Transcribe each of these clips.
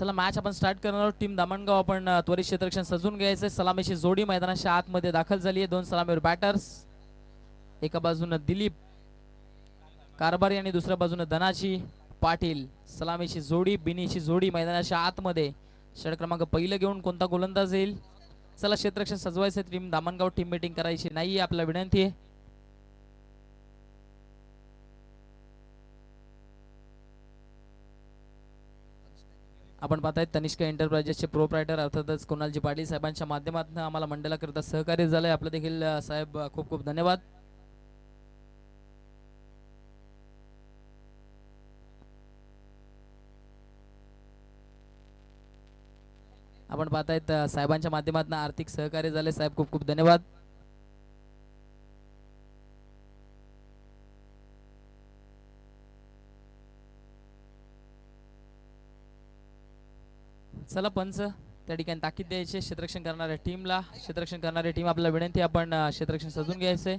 चला मॅच आपण स्टार्ट करणार आहोत. टीम दामणगाव आपण त्वरित क्षेत्ररक्षण सजून घ्यायचे. सलामीची जोडी मैदानाच्या आतमध्ये दाखल झाली आहे. दोन सलामीवर बॅटर्स, एका बाजूने दिलीप कारभारी आणि दुसऱ्या बाजूने धनाजी पाटील. सलामीची जोडी, बिनीची जोडी मैदानाच्या आतमध्ये. षटक क्रमांक पहिलं घेऊन कोणता गोलंदाज येईल? चला क्षेत्ररक्षण सजवायचे. टीम दामणगाव टीम मीटिंग करायची नाहीये, आपला विनंती आहे. आपण पाहताय तनिष्का एंटरप्राइजेसचे प्रोप्रायटर अर्थातच कुणालजी पाटील साहेबांच्या माध्यमातून आम्हाला मंडळाकरिता सहकार्य झालंय. आपलं देखील साहेब खूप खूप धन्यवाद. आपण पाहतायत साहेबांच्या माध्यमातून आर्थिक सहकार्य झाले. साहेब खूप खूप धन्यवाद. चला पंच त्या ठिकाणी ताकीद द्यायचे क्षेत्ररक्षण करणाऱ्या टीमला. क्षेत्ररक्षण करणारी टीम आपल्याला विनंती, आपण क्षेत्ररक्षण सजून घ्यायचे.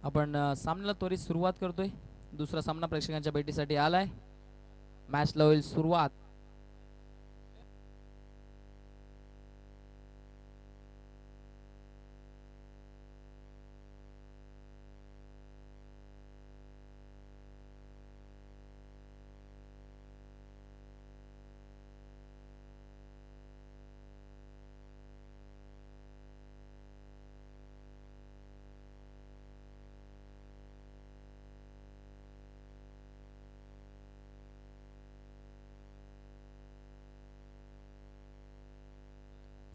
आपण सामन्याला त्वरित सुरुवात करतोय. दुसरा सामना प्रेक्षकांच्या भेटीसाठी आलाय. मॅचला होईल सुरुवात.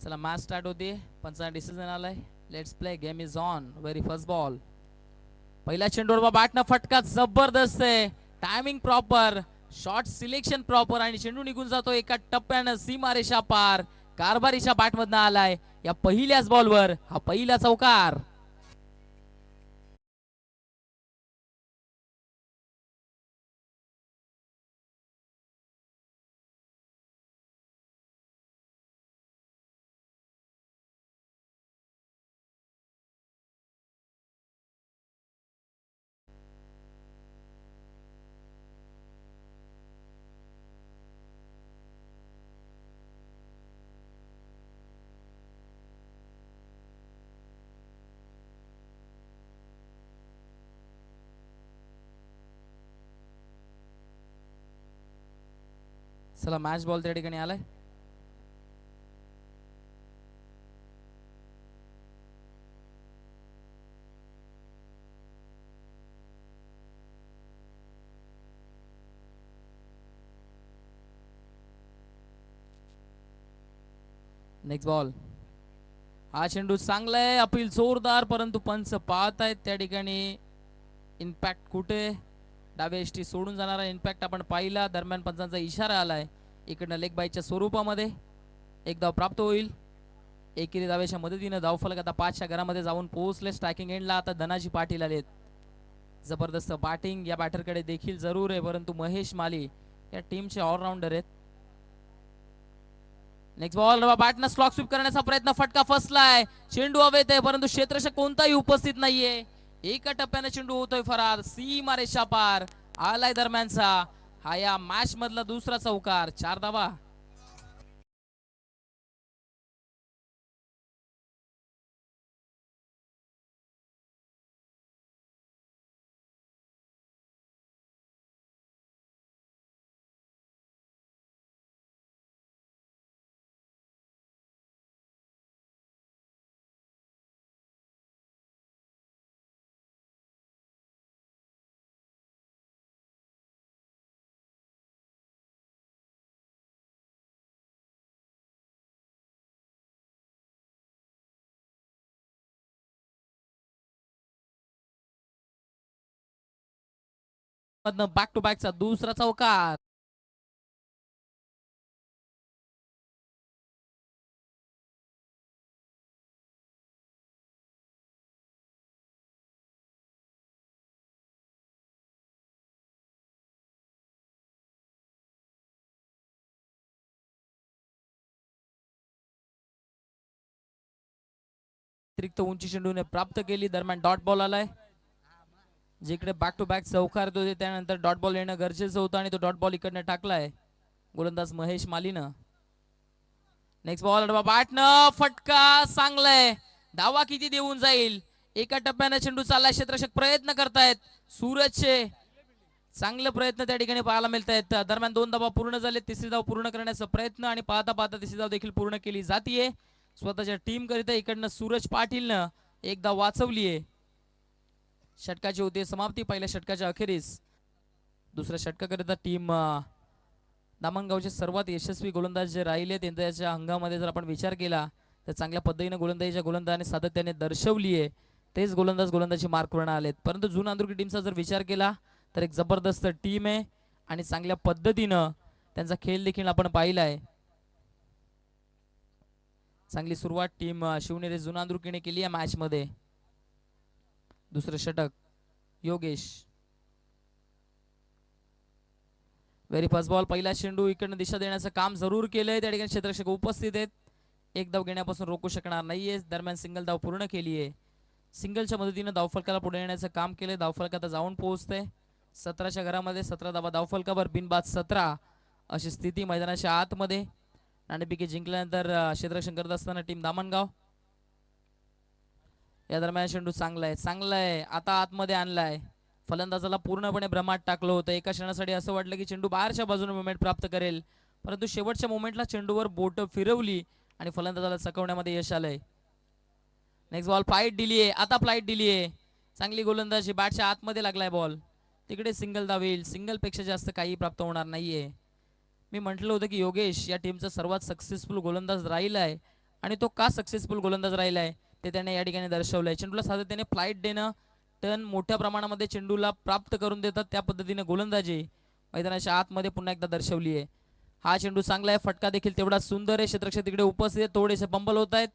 चला मॅच स्टार्ट होते. पंचांना डिसिजन आलाय. Let's play, game is on. Very first ball. पहिला चेंडूवर बॅटनं फटका जबरदस्त आहे. Timing proper, shot selection proper आणि चेंडू निघून जातो एका टप्प्यानं सीमारेषा पार. कारभारीच्या बॅटमधनं आलाय या पहिल्याच बॉलवर हा पहिला चौकार. चला मॅच बॉल त्या ठिकाणी आलाय. Next ball. हा चेंडू चांगला आहे, अपील जोरदार, परंतु पंच पाहत आहेत त्या ठिकाणी इम्पॅक्ट कुठे. डावे एसटी सोडून जाणारा इम्पॅक्ट आपण पाहिला. दरम्यान पंचांचा इशारा आलाय. इकडनं लेग बाईच्या स्वरूपामध्ये एक धाव प्राप्त होईल. एकेरी धावेच्या मदतीनं धावफलक आता 5च्या घरामध्ये जाऊन पोहोचले. स्ट्रायकिंग एंडला आता धनाजी पाटील आलेत. जबरदस्त बॅटिंग या बॅटरकडे देखील जरूर आहे, परंतु महेश माली या टीमचे ऑलराऊंडर आहेत. Next ball. बॅटनं स्लॉक स्वीप करण्याचा प्रयत्न, फटका फसलाय. चेंडू हवेत आहे, परंतु क्षेत्ररक्षक कोणताही उपस्थित नाहीये. एका टप्प्याने चेंडू होतोय फरार. सीमारेषा पार. आलाय दरम्यानचा हा या मॅच मधला दुसरा चौकार. 4 धावा. बॅक टू बॅकचा दुसरा चौकार. अतिरिक्त उंची चेंडूने प्राप्त केली. दरम्यान डॉट बॉल आलाय. जिकडे बॅक टू बॅक चौकार होते त्यानंतर डॉट बॉल येणं गरजेचं होतं आणि तो डॉट बॉल इकडनं टाकलाय गोलंदाज महेश मालीनं. नेक्स्ट बॉल बॅटनं फटका चांगलाय. धावा किती देऊन जाईल. एका टप्प्याने चेंडू चाललाय. क्षेत्ररक्षक प्रयत्न करतायत. सूरजचे चांगले प्रयत्न त्या ठिकाणी पाहायला मिळत आहेत. दरम्यान 2 धावा पूर्ण झाले. तिसरी धाव पूर्ण करण्याचा प्रयत्न आणि पाहता पाहता तिसरी धाव देखील पूर्ण केली जातीये स्वतःच्या टीम करिता. इकडनं सूरज पाटीलनं एक धाव वाचवलीये. षटकाची होती समाप्ती पहिल्या षटकाच्या अखेरीस. दुसऱ्या षटकाकरिता टीम दामणगावचे सर्वात यशस्वी गोलंदाज जे राहिले त्यांच्या हंगामध्ये जर आपण विचार केला तर चांगल्या पद्धतीने गोलंदाजीच्या गोलंदाजाने सातत्याने दर्शवली आहे. तेच गोलंदाजी मार्कवरनं आलेत. परंतु जुना अंदुर्की टीमचा जर विचार केला तर एक जबरदस्त टीम आहे आणि चांगल्या पद्धतीनं त्यांचा खेळ देखील आपण पाहिला आहे. चांगली सुरुवात टीम शिवनेरी जुना अंदुर्कीने केली आहे मॅच मध्ये. दुसरं षटक योगेश. Very first ball. पहिला चेंडू इकडनं दिशा देण्याचं काम जरूर केलंय. त्या ठिकाणी क्षेत्ररक्षक उपस्थित आहेत. एक धाव घेण्यापासून रोखू शकणार नाहीये. दरम्यान सिंगल धाव पूर्ण केली आहे. सिंगलच्या मदतीने धावफलकाला पुढे येण्याचं काम केलंय. धावफलक आता जाऊन पोहोचते 17च्या घरामध्ये. 17 धावा धावफलकावर. बिनबाद 17 अशी स्थिती मैदानाच्या आतमध्ये. नाणेफेकी जिंकल्यानंतर क्षेत्ररक्षण करत असताना टीम दामणगाव. या दरम्यान चेंडू चांगला आहे. आता आतमध्ये आणलाय. फलंदाजाला पूर्णपणे भ्रमात टाकलं होतं. एका क्षणासाठी असं वाटलं की चेंडू बाहेरच्या बाजूने मुवमेंट प्राप्त करेल, परंतु शेवटच्या मोमेंटला चेंडूवर बोट फिरवली आणि फलंदाजाला चकवण्यामध्ये यश आलंय. नेक्स्ट बॉल फ्लाईट दिलीये. आता फ्लाईट दिलीये. चांगली गोलंदाजी. बॅटच्या आतमध्ये लागलाय बॉल. तिकडे सिंगल धाव येईल. सिंगल पेक्षा जास्त काही प्राप्त होणार नाहीये. मी म्हटलं होतं की योगेश या टीमचा सर्वात सक्सेसफुल गोलंदाज राहिलाय आणि तो का सक्सेसफुल गोलंदाज राहिलाय ते त्याने या ठिकाणी दर्शवलंय. चेंडूला सातत्याने फ्लाईट देणं, टर्न मोठ्या प्रमाणामध्ये चेंडूला प्राप्त करून देतात. त्या पद्धतीने गोलंदाजी मैदानाच्या आतमध्ये पुन्हा एकदा दर्शवली आहे. हा चेंडू चांगला आहे. फटका देखील तेवढा सुंदर आहे. क्षेत्ररक्षक तिकडे उपस्थित आहे. थोडेसे बंबल होत आहेत.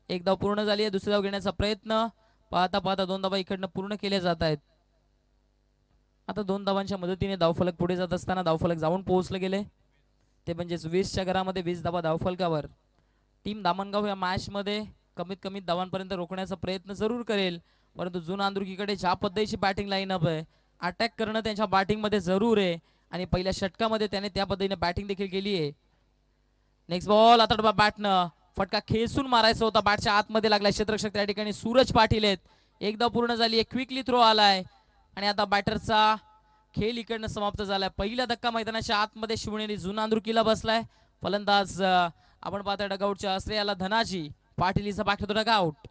एक धाव पूर्ण झाली आहे. दुसरी धाव घेण्याचा प्रयत्न. पाहता पाहता 2 धावा इकडनं पूर्ण केल्या जात आहेत. आता 2 धावांच्या मदतीने धावफलक पुढे जात असताना धावफलक जाऊन पोहोचले गेले. ते म्हणजेच 20च्या घरामध्ये 20 धावा धावफलकावर. टीम दामणगाव या मॅच मध्ये कमीत कमी धावांपर्यंत रोखण्याचा प्रयत्न जरूर करेल, परंतु जुना अंदुर्कीकडे ज्या पद्धतीची बॅटिंग लाईनअप आहे, अटॅक करणं त्यांच्या बॅटिंग मध्ये जरूर आहे आणि पहिल्या षटकामध्ये त्याने त्या पद्धतीने बॅटिंग देखील केली आहे. Next ball. आता बॅटनं फटका खेचून मारायचा होता. बॅटच्या आतमध्ये लागला. क्षेत्ररक्षक त्या ठिकाणी सूरज पाटील आहेत. एकदा पूर्ण झाली आहे. क्विकली थ्रो आलाय आणि आता बॅटरचा खेळ इकडनं समाप्त झालाय. पहिला धक्का मैदानाच्या आतमध्ये शिवनेरी जुना अंदुर्कीला बसलाय. फलंदाज आपण पाहता डगआउटच्या आश्रयाला Dhanaji Patil is back to the dugout.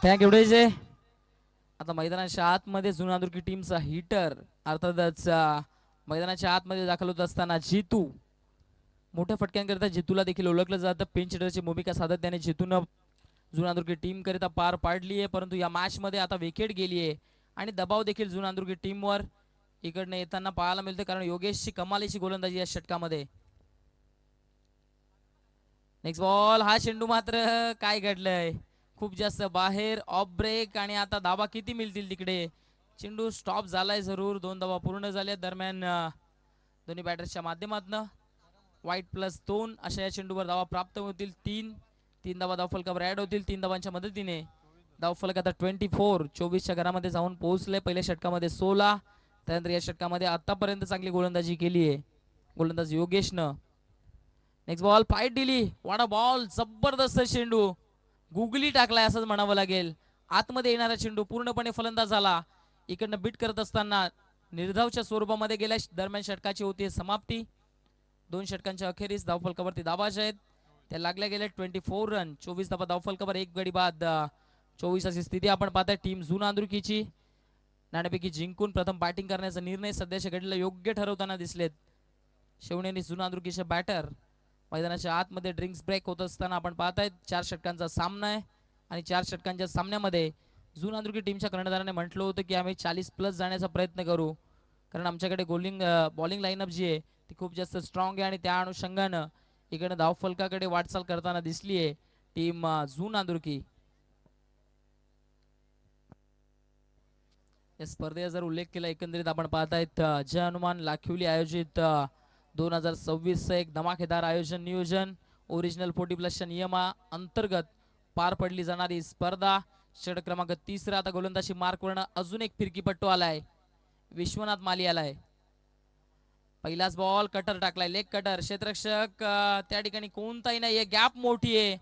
Thank you DJ. आता मैदानाच्या आतमध्ये जुना अंदुर्की टीमचा हिटर अर्थातच मैदानाच्या आतमध्ये दाखल होत असताना जितू. मोठ्या फटक्यांकरिता जितूला देखील ओळखलं जातं. पिंच हिटरची भूमिका सातत्याने जितून जुना अंदुर्की टीम करिता पार पाडली आहे, परंतु या मॅच मध्ये आता विकेट गेली आहे आणि दबाव देखील जुना अंदुर्की टीमवर इकडनं येताना पाहायला मिळते, कारण योगेशची कमालीची गोलंदाजी या षटकामध्ये. Next ball. हा चेंडू मात्र काय घडलंय, खूप जास्त बाहेर ऑफ ब्रेक आणि आता धावा किती मिळतील तिकडे. चेंडू स्टॉप झालाय जरूर. 2 धावा पूर्ण झाल्या. दरम्यान दोन्ही बॅटर्सच्या माध्यमातून वाईट +2 अशा या चेंडूवर धावा प्राप्त होतील. 3 धावा धावफलकावर ऍड होतील. 3 धावांच्या मदतीने धावफलक आता 24 24च्या घरामध्ये जाऊन पोहोचले. पहिल्या षटकामध्ये 16. त्यानंतर या षटकामध्ये आतापर्यंत चांगली गोलंदाजी केली आहे गोलंदाज योगेशनं. Next ball. फाईट दिली. वाडा बॉल. जबरदस्त चेंडू. गुगली टाकलाय असंच म्हणावं लागेल. आतमध्ये येणारा चेंडू पूर्णपणे फलंदाजाला इकडनं बीट करत असताना निर्धावच्या स्वरूपामध्ये गेल्या. दरम्यान षटकाची होती समाप्ती. 2 षटकांच्या अखेरीस धावफलकावरती धावा ज्या आहेत त्या लागल्या गेल्या. 24 रन. 24 धावा धावफलकावर. 1 गडी बाद 24 अशी स्थिती आपण पाहताय. टीम जुना अंदुर्कीची नाणेफेकी जिंकून प्रथम बॅटिंग करण्याचा निर्णय सध्याच्या घडीला योग्य ठरवताना दिसलेत शिवनेरी जुना अंदुर्कीचे बॅटर. मैदानाच्या आतमध्ये ड्रिंक्स ब्रेक होत असताना आपण पाहताय. 4 षटकांचा सामना आहे आणि 4 षटकांच्या सामन्यामध्ये जून आंध्रुकी टीमच्या कर्णधाराने म्हटलं होतं की आम्ही 40+ जाण्याचा प्रयत्न करू, कारण आमच्याकडे बॉलिंग लाईनअप जी आहे ती खूप जास्त स्ट्रॉंग आहे आणि त्या अनुषंगानं इकडे धावफलकाकडे वाटचाल करताना दिसली आहे टीम जून आंध्रुकी. या स्पर्धेचा जर उल्लेख केला एकंदरीत आपण पाहतायत जय हनुमान लाखिवली आयोजित 2026 एक धमाकेदार आयोजन नियोजन ओरिजिनल 40+ नियमा अंतर्गत पार पडली जाणारी स्पर्धा. षटक क्रमांक 30 आता गोलंदाजी मार्कवरनं अजून एक फिरकीपट्टू आलाय, विश्वनाथ माली आलाय. पहिलाच बॉल कटर टाकलाय, लेग कटर, क्षेत्ररक्षक त्या ठिकाणी कोणताही नाही, गॅप मोठी आहे.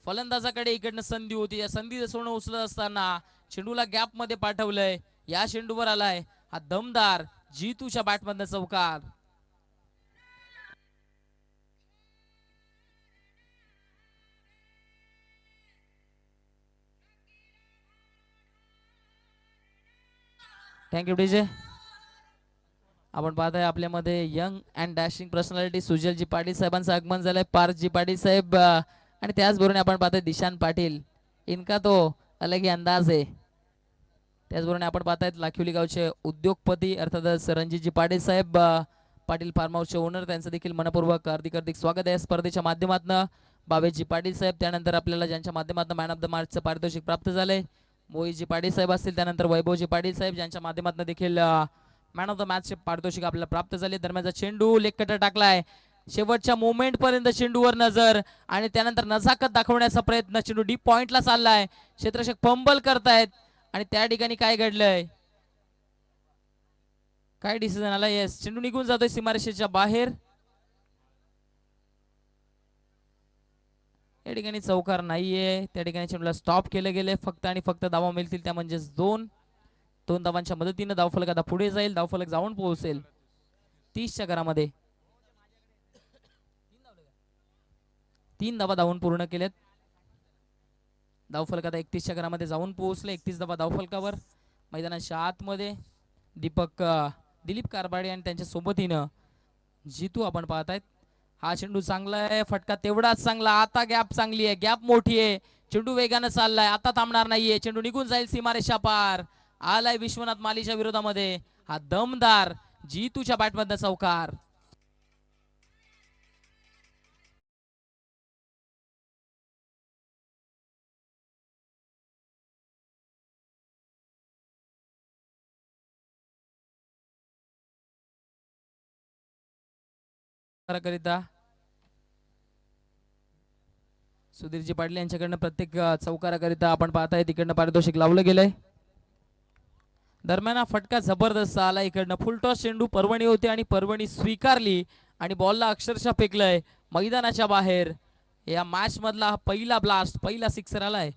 फलंदाजाकडे इकडनं संधी होती, या संधी सोनं उचलत असताना चेंडूला गॅप मध्ये पाठवलंय, या चेंडूवर आलाय हा दमदार जीतूच्या बॅटमधनं चौकार. Thank you DJ. आपण पाहताय आपल्यामध्ये young and dashing personality Sujalji Patil साहेबांचं आगमन झालंय, पार्थजी पाटील साहेब आणि त्याचबरोबर आपण पाहतोय दिशांत पाटील, इनका तो अलग ही अंदाज आहे. त्याचबरोबर आपण पाहतायत लाखिवली गावचे उद्योगपती अर्थातच रणजितजी पाटील साहेब, पाटील फार्म हाऊसचे ओनर, त्यांचं देखील मनपूर्वक हार्दिक स्वागत आहे स्पर्धेच्या माध्यमातून. बाबेजी पाटील साहेब, त्यानंतर आपल्याला ज्यांच्या माध्यमातून मॅन ऑफ द मॅचचं पारितोषिक प्राप्त झालंय मोहितजी पाटील साहेब असतील, त्यानंतर वैभवजी पाटील साहेब ज्यांच्या माध्यमातून देखील मॅन ऑफ द मॅचचे पारितोषिक आपल्याला प्राप्त झाले. दरम्यानचा चेंडू लेग कटर टाकलाय, शेवटच्या मोमेंट पर्यंत चेंडूवर नजर आणि त्यानंतर नजाकत दाखवण्याचा प्रयत्न, चेंडू डीप पॉइंटला चाललाय, क्षेत्ररक्षक फंबल करतायत आणि त्या ठिकाणी काय घडलंय, काय डिसिजन आला, येस चेंडू निघून जातोय सीमारेषेच्या बाहेर. या ठिकाणी चौकार नाहीये, त्या ठिकाणी चेंडूला स्टॉप केलं गेले फक्त आणि फक्त धावा मिळतील त्या म्हणजेच 2 धावांच्या मदतीने धावफलक आता पुढे जाईल, धावफलक जाऊन पोहोचेल 30च्या घरामध्ये. 3 धावा धावून पूर्ण केलेत, धावफलक आता 31च्या घरामध्ये जाऊन पोहोचले. 31 धावा धावफलकावर. मैदानाच्या आतमध्ये दिलीप कारभाडे आणि त्यांच्या सोबतीनं जितू आपण पाहतायत. हा चेंडू चांगला आहे, फटका तेवढाच चांगला, आता गॅप चांगली आहे, गॅप मोठी आहे, चेंडू वेगानं चाललाय, आता थांबणार नाहीये, चेंडू निघून जाईल सीमारेषा पार. आलाय विश्वनाथ मालीच्या विरोधामध्ये हा दमदार जीतूच्या बॅटमधला चौकार. करिता सुधीरजी पाटील यांच्याकडनं प्रत्येक चौकाराकरिता आपण पाहताय तिकडनं पारितोषिक लावलं गेलंय. दरम्यान हा फटका जबरदस्त आला, इकडनं फुलटॉस चेंडू पर्वणी होते आणि पर्वणी स्वीकारली आणि बॉलला अक्षरशः फेकलंय मैदानाच्या बाहेर. या मॅच मधला पहिला ब्लास्ट, पहिला सिक्सर आलाय.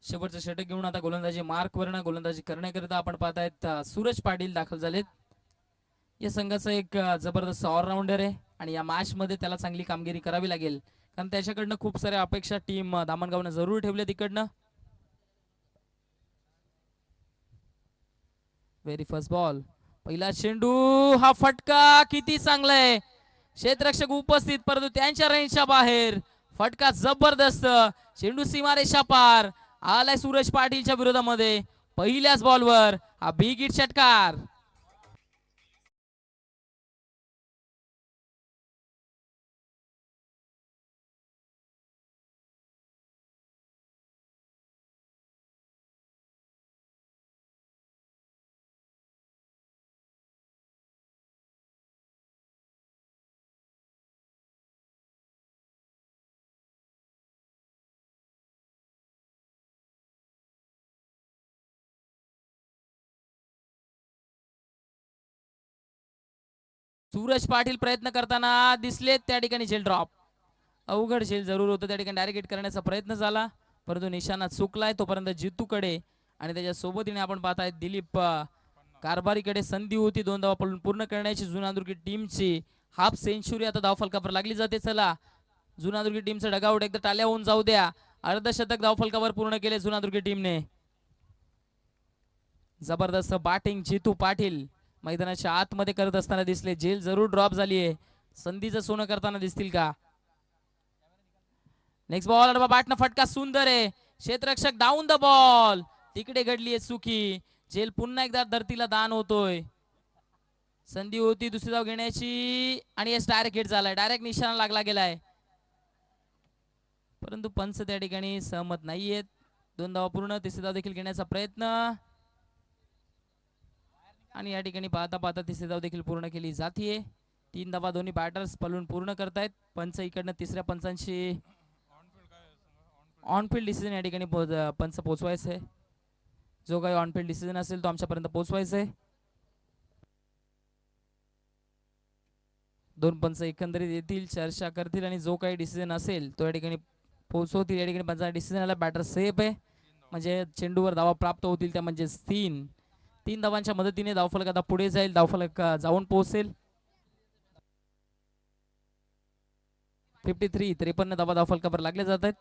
शेवटचं षटक घेऊन आता गोलंदाजी मार्कवर गोलंदाजी करण्याकरिता आपण पाहतायत सूरज पाटील दाखल झालेत. या संघाचा एक जबरदस्त ऑलराऊंडर आहे आणि या मॅच मध्ये त्याला चांगली कामगिरी करावी लागेल, कारण त्याच्याकडनं खूप साऱ्या अपेक्षा टीम दामणगावनं जरूर ठेवल्या तिकडनं. व्हेरी फर्स्ट बॉल, पहिला चेंडू, हा फटका किती चांगला आहे. क्षेत्ररक्षक उपस्थित परंतु त्यांच्या रेंजच्या बाहेर. फटका जबरदस्त, चेंडू सीमारेषा पार आलाय सूरज पाटीलच्या विरोधामध्ये. पहिल्याच बॉलवर हा बिग हिट षटकार. सूरज पाटील प्रयत्न करताना दिसलेत, त्या ठिकाणी झेल ड्रॉप. अवघड झेल जरूर होतं त्या ठिकाणी, डायरेक्ट हिट करण्याचा प्रयत्न झाला परंतु निशाणा चुकलाय. तोपर्यंत जितूकडे आणि त्याच्या सोबतीने आपण पाहताय दिलीप कारभारीकडे संधी होती 2 धावा पूर्ण करण्याची. जुनादुर्गी टीमची हाफ सेंचुरी आता धावफलकावर लागली जाते. चला जुनादुर्गी टीमचं डगआउट एकदा टाल्या होऊन जाऊ द्या. अर्धशतक धावफलकावर पूर्ण केले जुनादुर्गी टीमने. जबरदस्त बॅटिंग जितू पाटील मैदानाच्या आतमध्ये करत असताना दिसले. झेल जरूर ड्रॉप झाली आहे, संधीचं सोनं करताना दिसतील का. नेक्स्ट बॉल, बॅटनं फटका सुंदर आहे. क्षेत्ररक्षक डाऊन द बॉल, तिकडे घडली आहे चुकी. झेल पुन्हा एकदा धरतीला दान होतोय. संधी होती दुसरी धाव घेण्याची आणि यस डायरेक्ट हिट झालाय, डायरेक्ट निशाणा लागला गेलाय परंतु पंच त्या ठिकाणी सहमत नाहीयेत. 2 धावा पूर्ण, तिसरी धाव देखील घेण्याचा प्रयत्न आणि या ठिकाणी पाहता पाहता तिसरी धाव देखील पूर्ण केली जातीये. 3 धावा दोन्ही बॅटर्स पलून पूर्ण करतायत. पंच इकडनं तिसऱ्या पंचांशी ऑन फील्ड डिसिजन या ठिकाणी पंच पोहोचवायचं आहे. जो काही ऑन फील्ड डिसिजन असेल तो आमच्यापर्यंत पोहोचवायचा आहे. 2 पंच एकंदरीत येतील, चर्चा करतील आणि जो काही डिसिजन असेल तो या ठिकाणी पोहोचवतील. या ठिकाणी पंचाचा डिसिजन आला, बॅटर सेफ आहे म्हणजे चेंडूवर धावा प्राप्त होतील, त्या म्हणजे 3 धावांच्या मदतीने धावफलक आता पुढे जाईल, धावफलक जाऊन पोहोचेल. 53 धावा धावफलकावर लागले जात आहेत.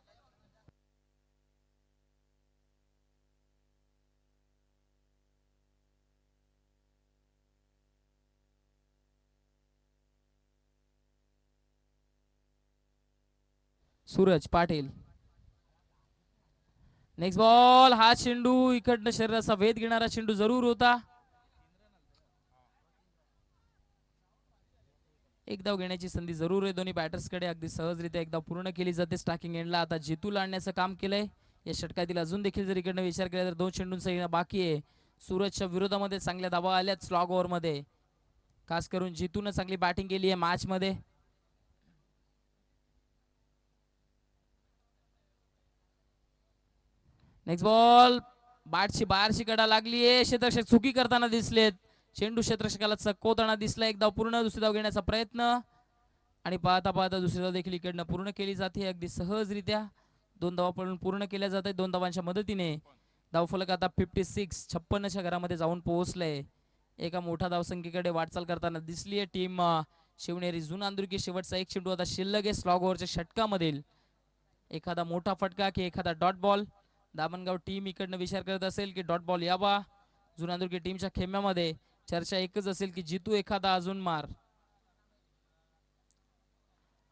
सूरज पाटील, नेक्स्ट बॉल, हा चेंडू इकडनं शरीराचा वेध घेणारा चेंडू जरूर होता. एक धाव घेण्याची संधी जरूर आहे दोन्ही बॅटर्सकडे. अगदी सहजरित्या एक धाव पूर्ण केली जाते. स्टार्किंग एंडला आता जितूला आणण्याचं काम केलंय या षटकातील. अजून देखील जर इकडनं विचार केला तर 2 चेंडूंचा बाकी आहे. सूरजच्या विरोधामध्ये चांगल्या धावा आल्यात स्लॉग ओव्हर मध्ये, खास करून जितून चांगली बॅटिंग केली आहे मॅच मध्ये. नेक्स्ट बॉल, बॅटची बाहेरची कडा लागली आहे. क्षेत्ररक्षक चुकी करताना दिसलेत. चेंडू क्षेत्ररक्षकाला चकवताना दिसला. एक धाव पूर्ण, दुसरी धाव घेण्याचा प्रयत्न आणि पाहता पाहता दुसरी धाव देखील इकडनं पूर्ण केली जाते अगदी सहजरित्या. 2 धावा पडून पूर्ण केल्या जात आहेत. 2 धावांच्या मदतीने धावफलक आता 56 घरामध्ये जाऊन पोहोचलंय. एका मोठ्या धावसंख्येकडे वाटचाल करताना दिसली आहे टीम शिवनेरी जुनांदुर्गी. शेवटचा एक चेंडू आता शिल्लक आहे स्लॉग ओव्हरच्या षटकामधील. एखादा मोठा फटका की एखादा डॉट बॉल. दामणगाव टीम इकडनं विचार करत असेल की डॉट बॉल यावा. जुनांदुर्गी टीमच्या खेम्यामध्ये चर्चा एकच असेल की जितू एखादा अजून मार.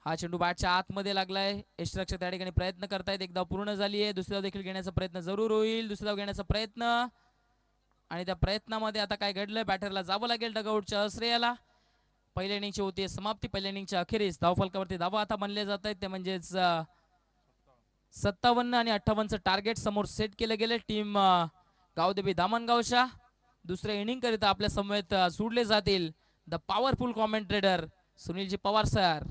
हा चेंडू बॅटच्या आतमध्ये लागलाय. यष्टिरक्षक त्या ठिकाणी प्रयत्न करतायत. एक धाव पूर्ण झाली आहे. दुसरी धाव देखील घेण्याचा प्रयत्न जरूर होईल. दुसरी धाव घेण्याचा प्रयत्न आणि त्या प्रयत्नामध्ये आता काय घडलंय, बॅटरला जावं लागेल डगआउटच्या आश्रयाला. पहिल्या इनिंगची होती समाप्ती. पहिल्या इनिंगच्या अखेरीस धावफलकावरती धावा आता बनले जात आहेत, ते म्हणजेच 57 आणि 58चं टार्गेट समोर सेट केलं गेलं टीम गावदेवी दामणगावच्या. दुसऱ्या इनिंग करिता आपल्या समवेत सोडले जातील the powerful commentator Sunilji Pawar sir.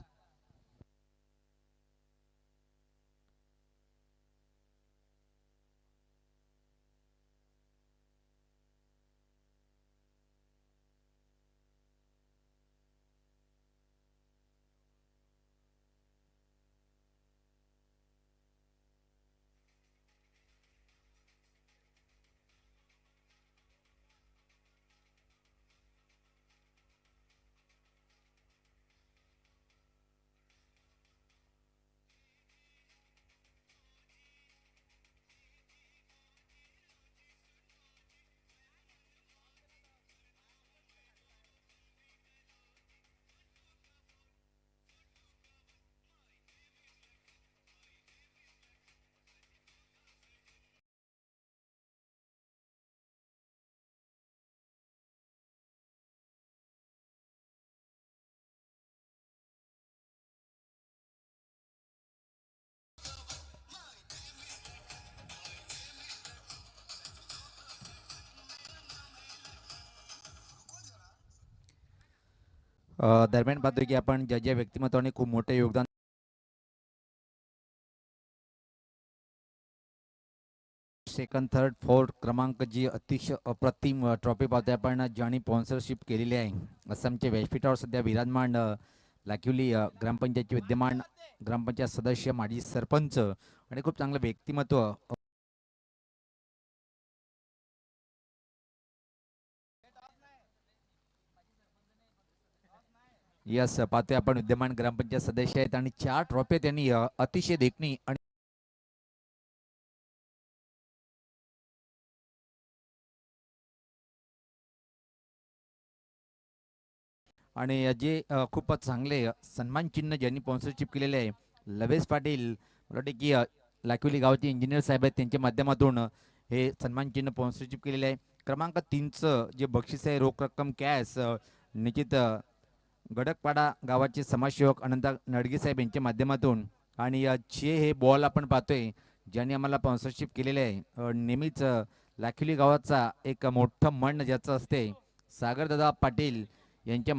दरम्यान पाहतोय की आपण ज्या ज्या व्यक्तिमत्वाने खूप मोठे योगदान सेकंड थर्ड फोर्थ क्रमांक जी अतिशय अप्रतिम ट्रॉफी पाहतोय आपण ज्यांनी स्पॉन्सरशिप केलेली आहे आसामचे व्यासपीठावर सध्या विराजमान लाकिवली ग्रामपंचायतचे विद्यमान ग्रामपंचायत सदस्य माजी सरपंच आणि खूप चांगलं व्यक्तिमत्व यस पाहतोय आपण विद्यमान ग्रामपंचायत सदस्य आहेत आणि 4 ट्रॉफी त्यांनी अतिशय देखणी आणि जे खूपच चांगले सन्मान चिन्ह ज्यांनी स्पॉन्सरशिप केलेले आहे लवेश पाटील मला वाटते की लाकिवली गावचे इंजिनियर साहेब आहेत त्यांच्या माध्यमातून हे सन्मान चिन्ह स्पॉन्सरशिप केलेले आहे क्रमांक 3चं जे बक्षीस आहे रोख रक्कम कॅश निश्चित गडकपाडा गावाचे समाजसेवक अनंत नडगे साहेब यांच्या माध्यमातून आणि जे हे बॉल आपण पाहतोय ज्यांनी आम्हाला स्पॉन्सरशिप केलेले आहे नेहमीच लाखिवली गावाचा एक मोठं मन ज्याचं असते सागरदादा पाटील यांच्या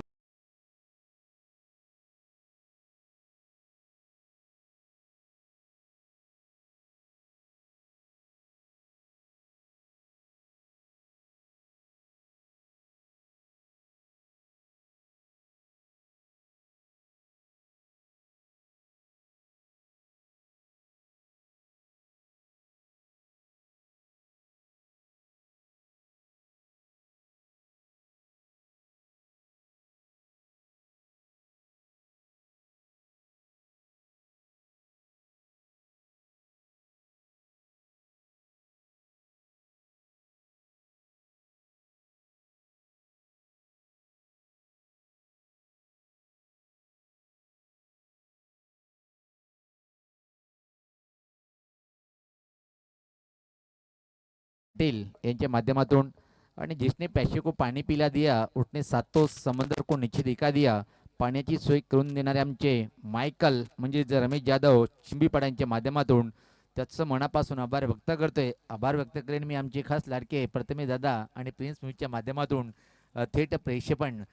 पाटील यांच्या माध्यमातून आणि जिसने पैसे को पाणी पिला दिया उसने सातों समंदर को नीचे दिखा दिया पाण्याची सोय करून देणारे आमचे मायकल म्हणजे रमेश जाधव चिंबीपाड्यांच्या माध्यमातून त्याचं मनापासून आभार व्यक्त करतोय आभार व्यक्त करेन मी आमचे खास लाडके प्रथमे दादा आणि प्रिन्स न्यूजच्या माध्यमातून थेट प्रेक्षेपण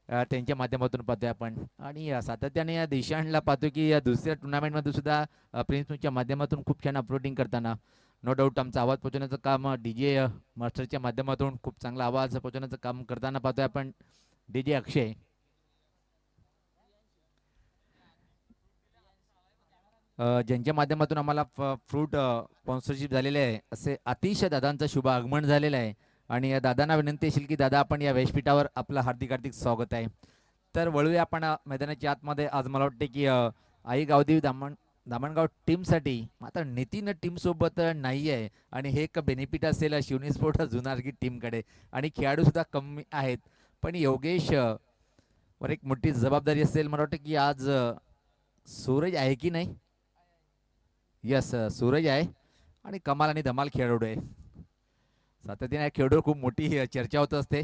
त्यांच्या माध्यमातून पाहतोय आपण आणि सातत्याने या देशांना पाहतो की या दुसऱ्या टुर्नामेंटमध्ये सुद्धा प्रिन्स न्यूजच्या माध्यमातून खूप छान अपलोडिंग करताना नो डाऊट आमचा आवाज पोहोचवण्याचं काम डीजे मास्टरच्या माध्यमातून खूप चांगला आवाज पोहोचवण्याचं काम करताना पाहतोय आपण डीजे अक्षय ज्यांच्या माध्यमातून आम्हाला फ्रूट स्पॉन्सरशिप झालेले आहे असे अतिशय दादांचं शुभ आगमन झालेलं आहे आणि या दादांना विनंती असेल की दादा आपण या व्यासपीठावर आपलं हार्दिक हार्दिक स्वागत आहे तर वळूया आपण मैदानाच्या आतमध्ये आज मला वाटते की आई गावदेवी दामणगाव टीमसाठी मात्र नितीन टीमसोबत नाही आहे आणि हे एक बेनिफिट असेल शिवनी स्पोर्ट जुनारगी टीमकडे आणि खेळाडूसुद्धा कमी आहेत पण योगेश वर एक मोठी जबाबदारी असेल मला वाटतं की आज सूरज आहे की नाही यस सूरज आहे आणि कमाल आणि धमाल खेळाडू आहे सातत्याने खेळाडू खूप मोठी चर्चा होत असते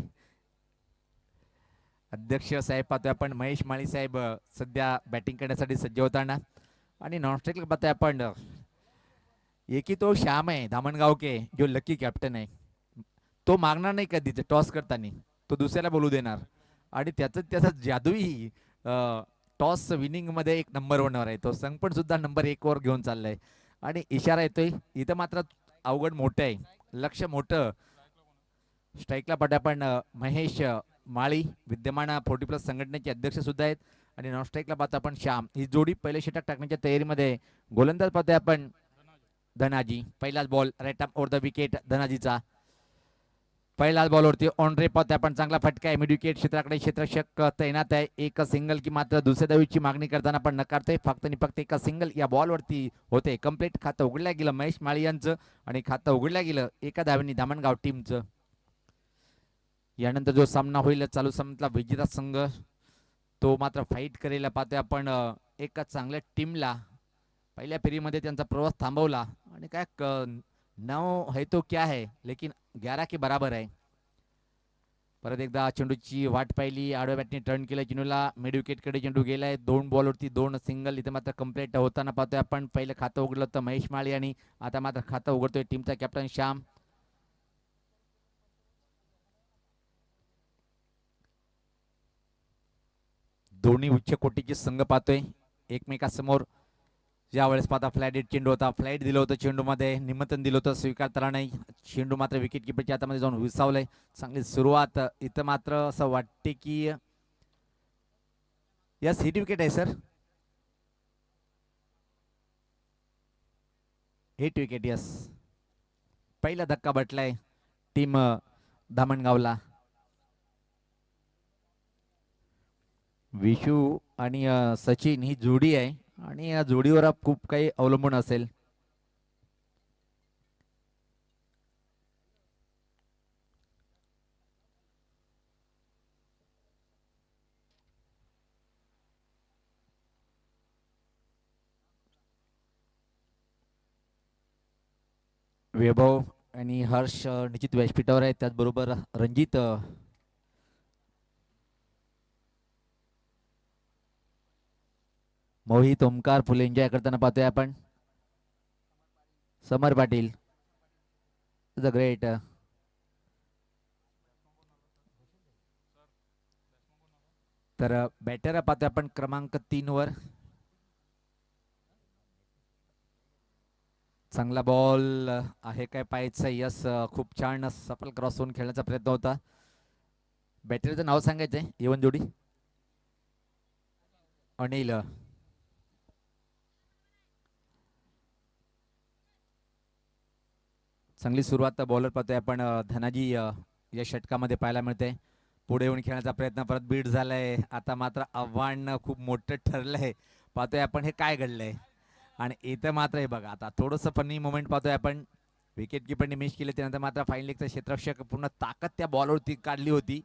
अध्यक्ष साहेब पाहतोय आपण महेश माळी साहेब सध्या बॅटिंग करण्यासाठी सज्ज होताना आणि नॉनस्ट्राईक पाहतोय आपण एकी तो श्याम आहे धामणगाव के जो लकी कॅप्टन आहे तो मागणार नाही कधी टॉस करताना तो दुसऱ्याला बोलू देणार आणि त्याचा जादूही टॉस विनिंग मध्ये एक नंबर 1 वर आहे तो संघ पण सुद्धा नंबर 1 वर घेऊन चाललाय आणि इशारा येतोय इथं मात्र अवघड मोठं आहे लक्ष मोठं स्ट्राईकला पाठी आपण महेश माळी विद्यमान 40+ संघटनेचे अध्यक्ष सुद्धा आहेत आणि नॉन स्ट्राईकला पाहतो आपण श्याम ही जोडी पहिले षटक टाकण्याच्या तयारीमध्ये गोलंदाज पाहतोय आपण धनाजी पहिलाच ball right arm over the wicket धनाजीचा पहिल्याच बॉलवरती ऑन रे पाहतोय आपण चांगला फटका आहे मिड विकेट क्षेत्राकडे क्षेत्ररक्षक तैनात आहे एक सिंगल की मात्र दुसऱ्या धावीची मागणी करताना आपण नकारतोय फक्त आणि फक्त एका सिंगल या बॉलवरती होते कंप्लीट खातं उघडल्या गेलं महेश माळी यांचं आणि खातं उघडल्या गेलं एका धावेने धामणगाव टीमचं यानंतर जो सामना होईल चालू सामन्यातला विजेता संघ तो मात्र फाईट करेल पाहतोय आपण एका चांगल्या टीमला पहिल्या फेरीमध्ये त्यांचा प्रवास थांबवला आणि काय 9 है तो क्या है लेकिन 11 के बराबर आहे परत एकदा चेंडूची वाट पाहिली आडव्या बॅटने टर्न केलं चेंडूला मिड विकेटकडे चेंडू गेलाय 2 बॉलवरती 2 सिंगल इथे मात्र कंप्लीट होताना पाहतोय आपण पहिलं खातं उघडलं होतं महेश माळी आणि आता मात्र खातं उघडतोय टीमचा कॅप्टन श्याम दोन्ही उच्च कोटीचे संघ पाहतोय एकमेकासमोर. ज्यावेळेस पाहता फ्लॅट हिट चेंडू होता, फ्लाईट दिलं होतं चेंडूमध्ये, निमंत्रण दिलं होतं, स्वीकारताना नाही. चेंडू मात्र विकेट किपरच्या हातामध्ये जाऊन विसावलंय. चांगली सुरुवात इथं मात्र असं वाटते की यस हिट विकेट आहे सर, हिट विकेट यस. पहिला धक्का बटलाय टीम धामणगावला. विशू आणि सचिन ही जोडी आहे आणि या जोडीवर खूप काही अवलंबून असेल. वैभव आणि हर्ष निश्चित व्यासपीठावर आहे, त्याचबरोबर रणजित मोहित ओमकार फुल एन्जॉय करताना पाहतोय आपण. समर पाटील इज अ ग्रेट. तर बॅटर पाहतोय आपण क्रमांक 3 वर. चांगला बॉल आहे काय पाहायचं. यस खूप छान सफल क्रॉस होऊन खेळण्याचा प्रयत्न होता. बॅटरीचं नाव सांगायचंय येवन जोडी अनिल. चांगली सुरुवात बॉलर पाहतोय आपण धनाजी या षटकामध्ये पाहायला मिळते. पुढे येऊन खेळण्याचा प्रयत्न परत बीट झालाय. आता मात्र आव्हान खूप मोठं ठरलंय. पाहतोय आपण हे काय घडलंय आणि इथं मात्र हे बघा आता थोडंसं फनी मोमेंट पाहतोय आपण. विकेट किपरने मिस केले, त्यानंतर मात्र फाईन लेगचा क्षेत्ररक्षक पूर्ण ताकद त्या बॉलवरती काढली होती.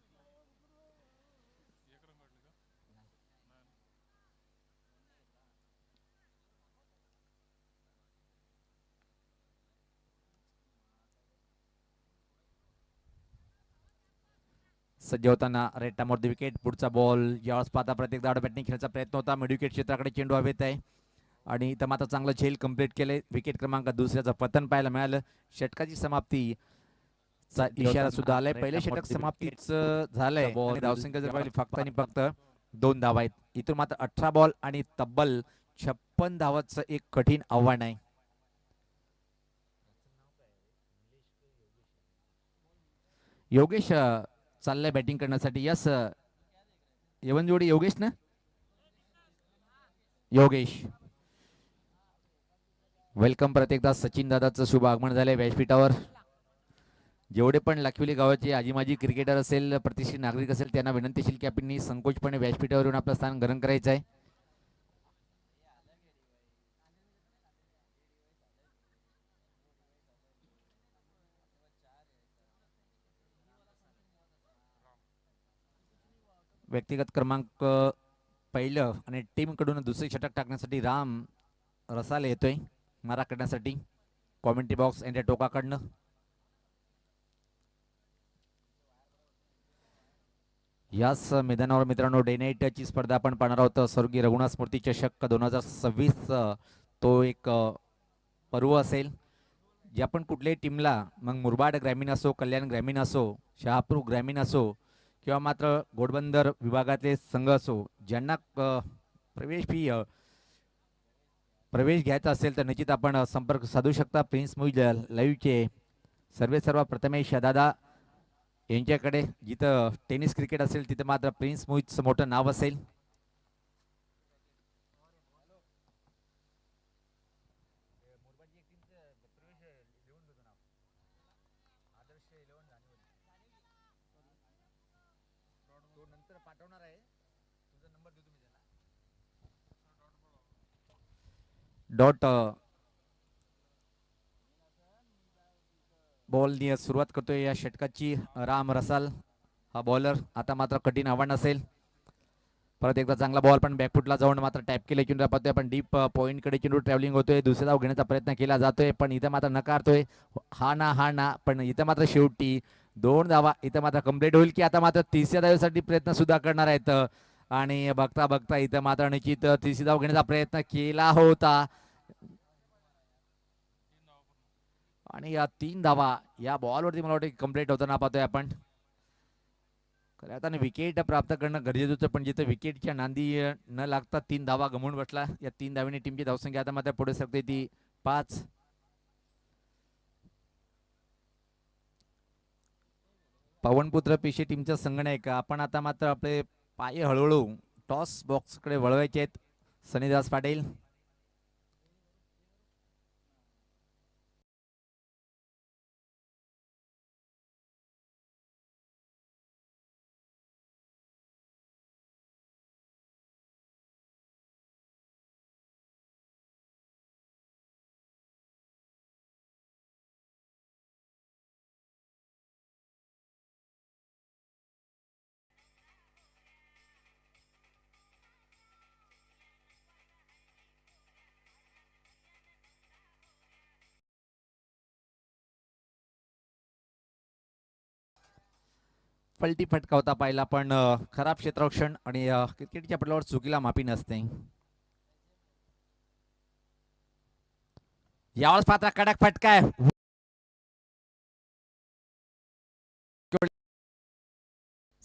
सज्ज होताना रेटामोरती विकेट. पुढचा बॉल ज्यावेळेस पाहता प्रत्येक धाव बॅटिंग खेळण्याचा प्रयत्न होता. मिड विकेट क्षेत्राकडे चेंडू हवेत आहे आणि इथं मात्र चांगलं झेल कंप्लीट केले. विकेट क्रमांक दुसऱ्याचं पतन पाहायला मिळालं. षटकाची समाप्ती चा इशारा सुद्धा आलाय. पहिले षटक समाप्तीच झालंय. धावसंख्या जर पाहिली फक्त आणि फक्त 2 धावा आहेत. इथून मात्र 18 बॉल आणि तब्बल 56 धावाचं एक कठीण आव्हान आहे. योगेश चाललंय बॅटिंग करण्यासाठी. यस येवन जोडी योगेश ना, योगेश वेलकम. परत एकदा सचिन दादाचं शुभ आगमन झालंय व्यासपीठावर. जेवढे पण लाखविली गावाचे आजी माजी क्रिकेटर असेल, प्रतिष्ठित नागरिक असेल, त्यांना विनंती असेल की आपण संकोचपणे व्यासपीठावर येऊन आपलं स्थान ग्रहण करायचं आहे. व्यक्तिगत क्रमांक पहिलं आणि टीम कडून दुसरे षटक टाकण्यासाठी राम रसाले येतोय मारा करण्यासाठी कॉमेंट्री बॉक्स यांच्या टोकाकडनं. याच मैदानावर मित्रांनो डे नाईटची स्पर्धा आपण पाहणार आहोत. स्वर्गीय रघुनाथ स्मृती चषक 2026 तो एक पर्व असेल. जे आपण कुठल्याही टीमला, मग मुरबाड ग्रामीण असो, कल्याण ग्रामीण असो, शहापूर ग्रामीण असो किंवा मात्र घोडबंदर विभागातले संघ असो, ज्यांना प्रवेश घ्यायचा असेल तर निश्चित आपण संपर्क साधू शकता. प्रिन्स मुई लाईव्हचे सर्व प्रथमेश दादा यांच्याकडे. जिथं टेनिस क्रिकेट असेल तिथं मात्र प्रिन्स मुईचं मोठं नाव असेल. डॉट बॉलनी सुरुवात करतोय या षटकाची राम रसाल हा बॉलर. आता मात्र कठीण आव्हान असेल. परत एकदा चांगला बॉल पण बॅकफुटला जाऊन मात्र टॅप केले चेंडू पाहतोय आपण. डीप पॉईंटकडे चेंडू ट्रॅव्हलिंग होतोय. दुसरा धाव घेण्याचा प्रयत्न केला जातोय पण इथं मात्र नकारतोय. हा ना पण इथं मात्र शेवटी 2 धावा इथं मात्र कंप्लीट होईल की आता मात्र तिसऱ्या धावेसाठी प्रयत्न सुद्धा करणार आहेत. आणि बघता बघता इथं मात्र निश्चित तिसरी धाव घेण्याचा प्रयत्न केला होता आणि या 3 धावा या बॉलवरती मला वाटतं कंप्लीट होताना पाहतोय आपण. खऱ्या अर्थाने विकेट प्राप्त करणं गरजेचं होतं, पण जिथे विकेटच्या नांदी न लागता 3 धावा गमावून बसला. या 3 धावेने टीमची धावसंख्या आता मात्र पुढे सरकते ती 5. पवनपुत्र पेशी टीमचा संगणक. आपण आता मात्र आपले पाय हळूहळू टॉस बॉक्सकडे वळवायचे आहेत. सनीदास पाटील पलटी फटका होता पाहिला, पण खराब क्षेत्ररक्षण आणि क्रिकेटच्या पटलावर चुकीला माफी नसते. यावेळेस पात्र कडक फटका आहे.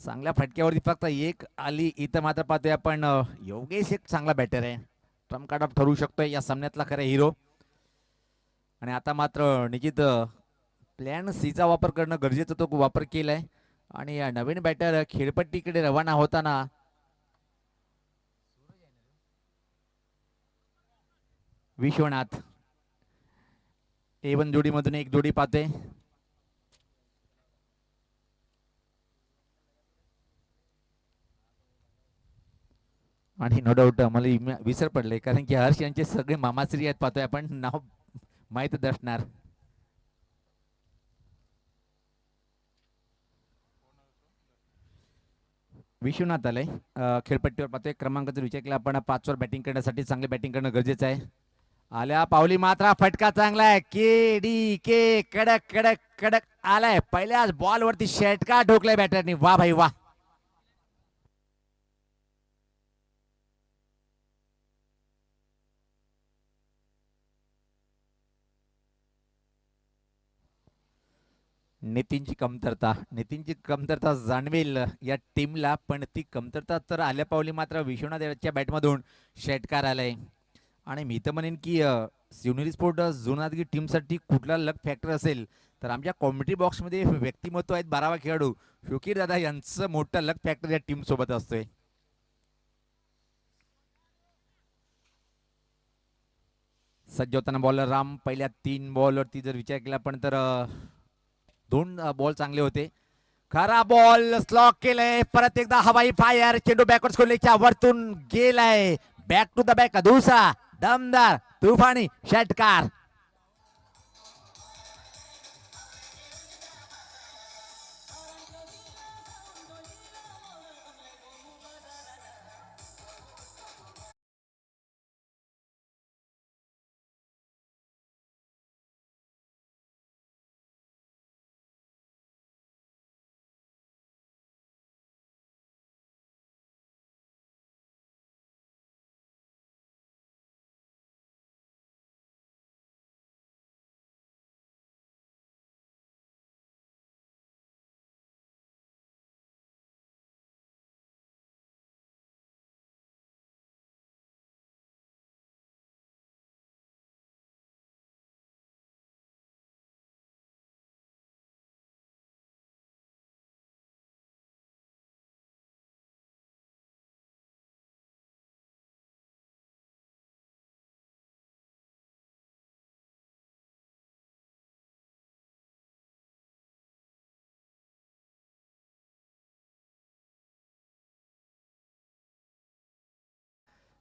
चांगल्या फटक्यावरती फक्त एक आली. इथं मात्र पाहतोय आपण योगेश एक चांगला बॅटर आहे. ट्रम्प कार्ड ठरू शकतोय या सामन्यातला खरा हिरो. आणि आता मात्र निश्चित प्लॅन सीचा वापर करणं गरजेचं, तो वापर केलाय. आणि नवीन बॅटर खेळपट्टीकडे रवाना होताना विश्वनाथ A1 जोडीमधून एक जोडी पाहते. आणि नो डाऊट मला विसर पडले, कारण की हर्ष यांचे सगळे मामाश्री आहेत. पाहतोय आपण, नाव माहीतच असणार. विश्वनाथ आलंय खेळपट्टीवर. पाहतोय क्रमांक जर विचार केला आपण 5 वर बॅटिंग करण्यासाठी चांगली बॅटिंग करणं गरजेचं आहे. आल्या पावली मात्र फटका चांगला आहे. के डी के कडक कडक कडक आलाय. पहिल्याच बॉल वरती षटकार ठोकलाय बॅटरनी. वा भाई वा. नितीनची कमतरता जाणवेल या टीमला, पण ती कमतरता तर आल्या पावली मात्र विश्वनाथ याच्या बॅटमधून षटकार आलाय. आणि मी तर म्हणेन की शिवनेरी स्पोर्ट जुनादगी टीमसाठी कुठला लक फॅक्टर असेल तर आमच्या कॉमेंट्री बॉक्समध्ये व्यक्तिमत्व आहेत 12वा खेळाडू शोकीर दादा यांचं मोठं लक फॅक्टर या टीम सोबत असतोय. सज्ज होताना बॉलर राम. पहिल्या 3 बॉलवरती जर विचार केला पण तर 2 बॉल चांगले होते. खरा बॉल स्लॉक केलंय. परत एकदा हवाई फायर. चेंडू बॅकवर्ड खोलीच्या वरतून गेलाय. Back to the back. दुसरा दमदार तुफानी षटकार.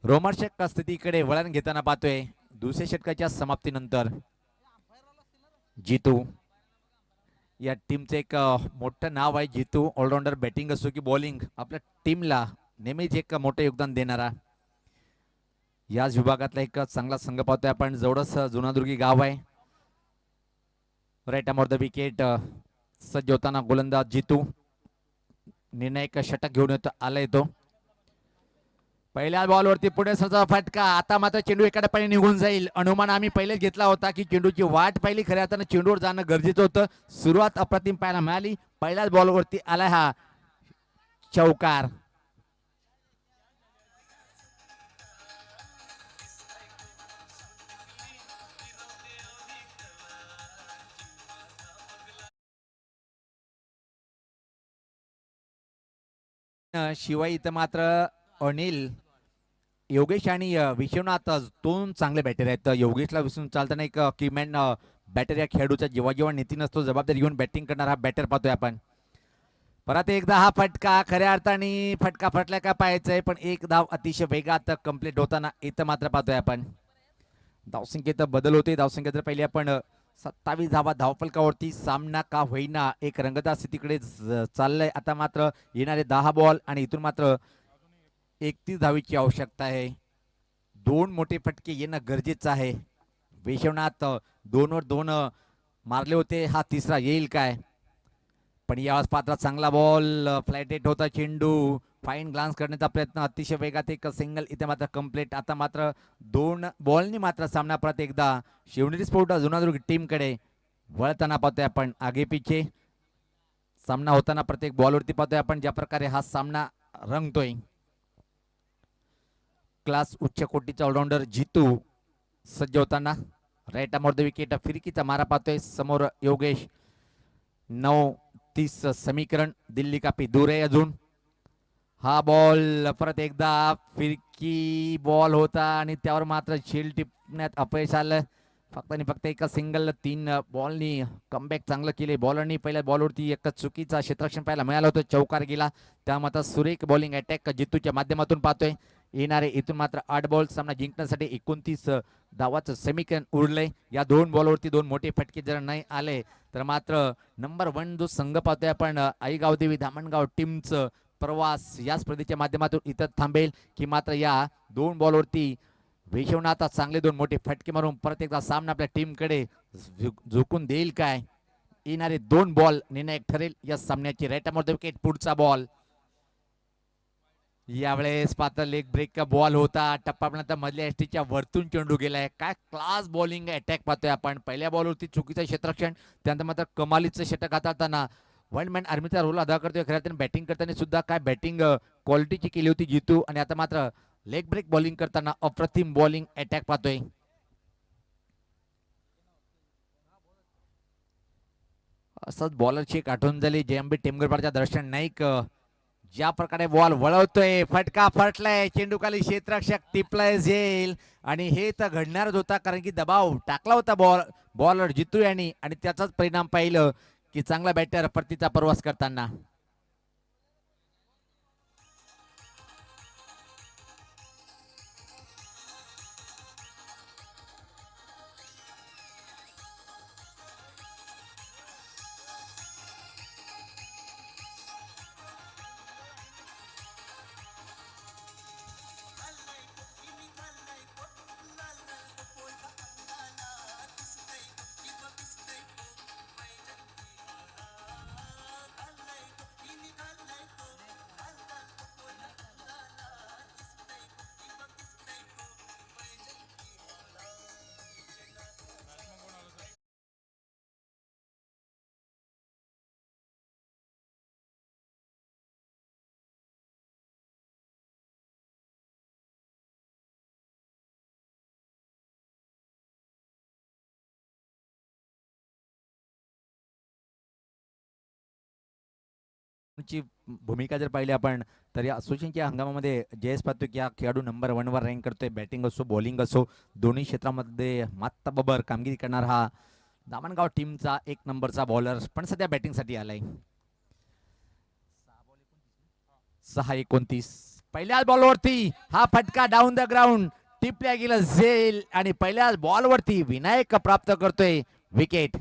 रोमांचक स्थितीकडे वळण घेताना पाहतोय. दुसऱ्या षटकाच्या समाप्तीनंतर जितू या टीमचं एक मोठं नाव आहे. जितू ऑलराऊंडर, बॅटिंग असो की बॉलिंग, आपल्या टीमला नेहमीच एक मोठं योगदान देणारा याच विभागातला एक चांगला संघ पाहतोय आपण. जवळच जुनादुर्गी गाव आहे. राईट ऑफ द विकेट सज्ज होताना गोलंदाज जितू. निर्णायक षटक घेऊन येतो आलाय तो. पहिल्या बॉलवरती पुढे सरचा फटका. आता मात्र चेंडू एका पाणी निघून जाईल. अनुमान आम्ही पहिलेच घेतला होता की चेंडूची वाट पहिली. खऱ्या अर्थानं चेंडूवर जाणं गरजेचं होतं. सुरुवात अप्रतिम पाहायला मिळाली. पहिल्याच बॉलवरती आलाय हा चौकार. शिवाय इथं मात्र अनिल, योगेश आणि विश्वनाथ दोन चांगले बॅटर आहेत. योगेशला विसरून चालताना एक किमॅन बॅटर या खेळाडूचा जेव्हा जेव्हा नीती नसतो जबाबदारी घेऊन बॅटिंग करणारा बॅटर पाहतोय आपण. परत एकदा हा फटका खऱ्या अर्थाने फटका फटला का पाहायचंय, पण एक धाव अतिशय वेगात कंप्लीट होताना इथं मात्र पाहतोय आपण. धावसंख्येत बदल होते. धावसंख्या जर पहिले आपण 27 धावा धावफलकावरती, सामना का होईना एक रंगतदार स्थितीकडे चाललंय. आता मात्र येणारे 10 बॉल आणि इथून मात्र 31 धावीची आवश्यकता आहे. दोन मोठे फटके येणं गरजेचं आहे. विश्वनाथ 2 वर 2 मारले होते, हा तिसरा येईल काय? पण यावेळेस पात्र चांगला बॉल, फ्लाइट रेट होता चेंडू, फाईन ग्लान्स करण्याचा प्रयत्न, अतिशय वेगात एक सिंगल इथे मात्र कंप्लीट. आता मात्र 2 बॉलनी मात्र सामना परत एकदा शिवनेरी स्पोर्ट जुनादुर्ग टीमकडे वळताना पाहतोय आपण. आगे पिछे सामना होताना प्रत्येक बॉलवरती पाहतोय आपण ज्या प्रकारे हा सामना रंगतोय. क्लास उच्च कोटीचा ऑलराऊंडर जितू सज्ज होताना राईट आर्म द विकेट, फिरकीचा मारा पाहतोय समोर योगेश. 9-30 समीकरण, दिल्ली कापी दूर आहे अजून. हा बॉल परत एकदा फिरकी बॉल होता आणि त्यावर मात्र झेल टिपण्यात अपयश आलं. फक्त आणि फक्त एका सिंगल 3 बॉलनी कमबॅक चांगलं केले बॉलरनी. पहिल्या बॉलवरती एक चुकीचा क्षेत्ररक्षण पाहायला मिळालं होतं, चौकार गेला. त्यामुळे आता सुरेख बॉलिंग अटॅक जितूच्या माध्यमातून पाहतोय. येणारे इथून मात्र 8 बॉल सामना जिंकण्यासाठी 29 धावाचं समीकरण उरलंय. या 2 बॉलवरती 2 मोठे फटके जर नाही आले तर मात्र नंबर 1 जो संघ पाहतोय आपण आईगाव देवी धामणगाव टीमचं प्रवास या स्पर्धेच्या माध्यमातून इथं थांबेल की मात्र या 2 बॉलवरती विश्वनाथ चांगले 2 मोठे फटके मारून परत एकदा सामना आपल्या टीमकडे झुकून देईल काय? येणारे 2 बॉल निर्णायक ठरेल या सामन्याची. राईट आर्म विकेट, पुढचा बॉल. यावेळेस पात्र लेग ब्रेक का बॉल होता, टप्पापर्यंत मधल्या एसटीच्या वरतून चेंडू गेलाय. काय क्लास बॉलिंग अटॅक पाहतोय आपण. पहिल्या बॉलवरती चुकीचं क्षेत्ररक्षण, त्यानंतर मात्र कमालीचं षटक हाताळताना वन मॅन आर्मीचा रोल अदा करतोय. खऱ्या अर्थाने बॅटिंग करताना सुद्धा काय बॅटिंग क्वालिटीची केली होती जितू, आणि आता मात्र लेग ब्रेक बॉलिंग करताना अप्रतिम बॉलिंग अटॅक पाहतोय. असंच बॉलरची एक आठवण झाली JMB टेमगरपाडच्या दर्शन नाईक ज्या प्रकारे बॉल वळवतोय, फटका फटलाय, चेंडू खाली क्षेत्ररक्षक टिपलाय झेल, आणि हे तर घडणारच होता कारण की दबाव टाकला होता बॉलर जितू यांनी, आणि त्याचाच परिणाम पाहिलं की चांगला बॅटर परतीचा प्रवास करताना. ची भूमिका जर पाहिली आपण तर या असोसिएशनच्या हंगामामध्ये जयेश पाहतो की हा खेळाडू नंबर 1 वर रँक करतोय. बॅटिंग असो बॉलिंग असो दोन्ही क्षेत्रामध्ये मात्ताबबर कामगिरी करणार हा दामणगाव टीमचा 1 नंबरचा बॉलर पण सध्या बॅटिंगसाठी आलाय. 6-29 पहिल्याच बॉलवरती हा फटका डाऊन द ग्राउंड टिपल्या गेला झेल, आणि पहिल्याच बॉलवरती विनायक प्राप्त करतोय विकेट.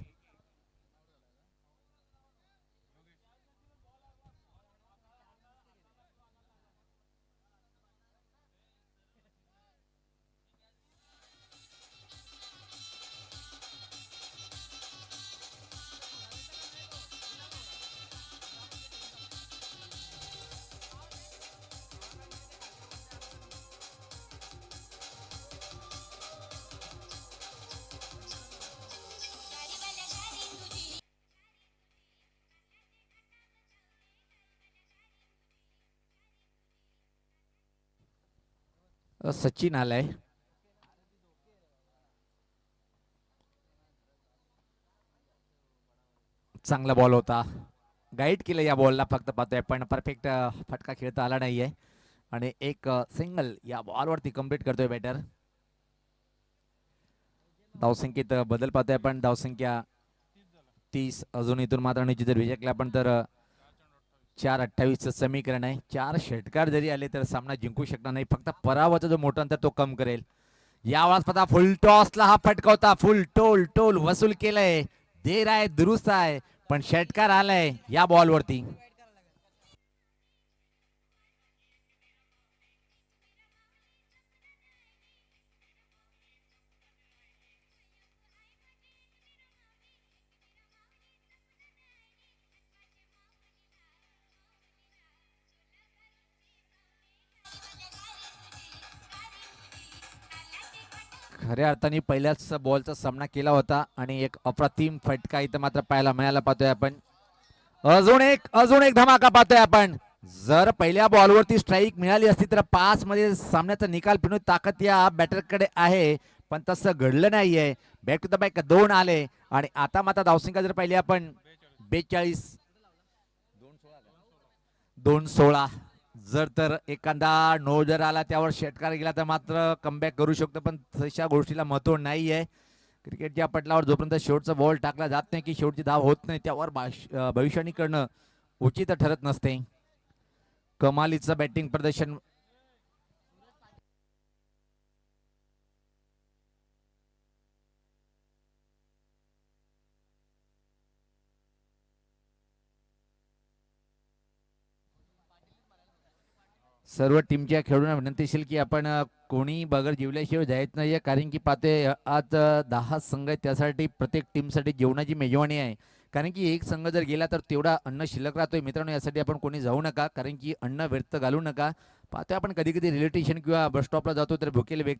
सचिन आलाय. चांगला बॉल होता, गाईड केलं या बॉलला, फक्त पाहतोय पण परफेक्ट फटका खेळता आला नाहीये आणि एक सिंगल या बॉलवरती कंप्लीट करतोय बॅटर. धावसंख्येत बदल पाहतोय आपण, धावसंख्या 30, अजून इथून मात्र निश्चित जर विजय आपण तर 4-28 समीकरण आहे. 4 षटकार जरी आले तर सामना जिंकू शकणार नाही, फक्त पराभवाचा जो मोठा अंतर तो कम करेल. यावेळेस पता फुल टॉसला हा फटका होता, फुल टोल वसूल केलंय, देर आहे दुरुस्त आहे, पण षटकार आलाय या बॉलवरती. खऱ्या अर्थाने पहिल्याच बॉलचा सामना केला होता आणि एक अप्रतिम फटका इथं मात्र पाहायला मिळाला पाहतोय आपण. अजून एक धमाका पाहतोय आपण. जर पहिल्या बॉलवरती स्ट्राईक मिळाली असती तर 5 मध्ये सामन्याचा निकाल फिरवून ताकद या बॅटरकडे आहे, पण तसं घडलं नाहीये. बॅक टू द बॅक 2 आले आणि आता मात्र धावसंख्या जर पाहिली आपण 42, 2-16. जर तर एखादा नो जर आला त्यावर षटकार गेला तर मात्र कमबॅक करू शकतो, पण तशा गोष्टीला महत्व नाहीये. क्रिकेटच्या पटलावर जोपर्यंत शेवटचा बॉल टाकला जात नाही की शेवटची धाव होत नाही, त्यावर भविष्यवाणी करणं उचित ठरत नसते. कमालीचं बॅटिंग प्रदर्शन सर्व टीमच्या खेळून विनंतीशील की आपण कोणी बगर जेवल्याशिवाय जायचं नाहीये, कारण की पाहते आज 10 संघ आहेत, त्यासाठी प्रत्येक टीमसाठी जेवणाची मेजवानी आहे. कारण की एक संघ जर गेला तर तेवढा अन्न शिल्लक राहतोय. मित्रांनो, यासाठी आपण कोणी जाऊ नका, कारण की अन्न व्यर्थ घालू नका. पाहतोय आपण कधी कधी रेल्वे स्टेशन किंवा बस स्टॉपला जातो तर भुकेले व्यक्ती